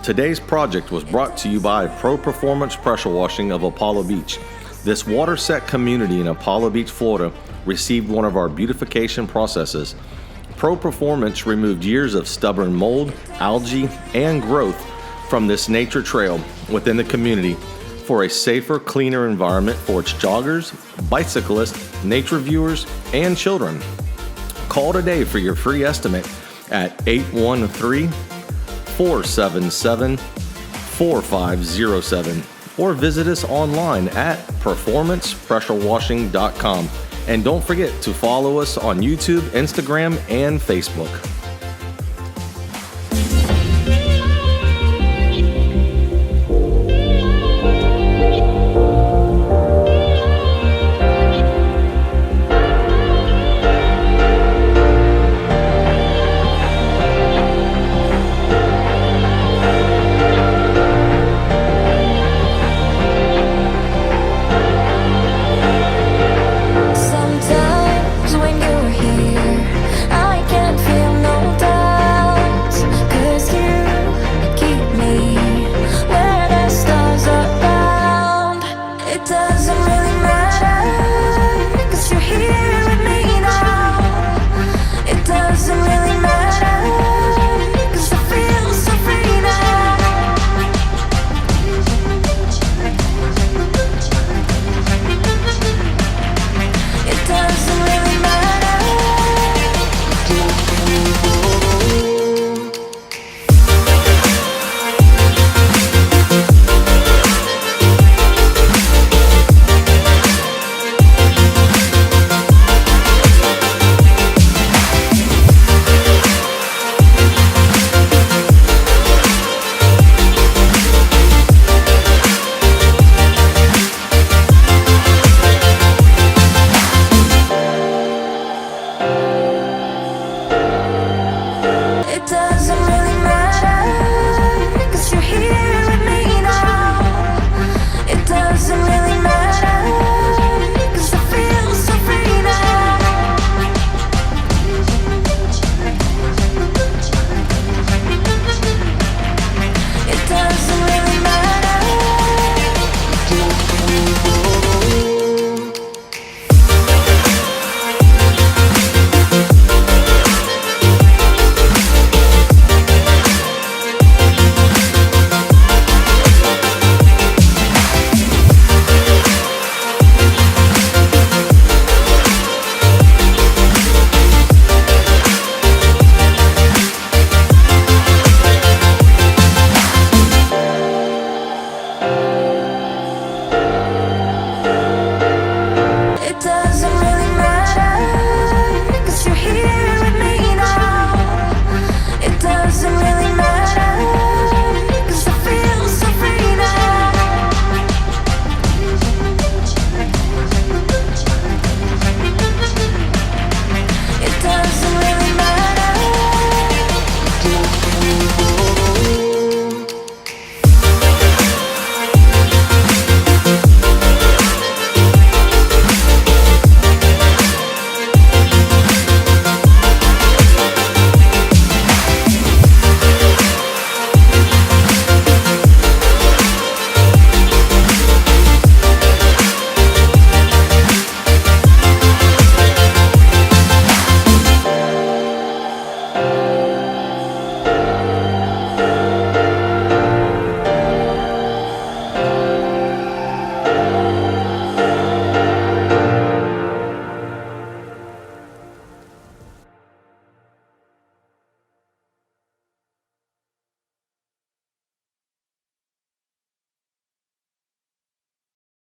Today's project was brought to you by Pro Performance Pressure Washing of Apollo Beach. This water-set community in Apollo Beach, Florida, received one of our beautification processes. Pro Performance removed years of stubborn mold, algae, and growth from this nature trail within the community for a safer, cleaner environment for its joggers, bicyclists, nature viewers, and children. Call today for your free estimate at 813-477-4507 or visit us online at performancepressurewashing.com. And don't forget to follow us on YouTube, Instagram, and Facebook. Does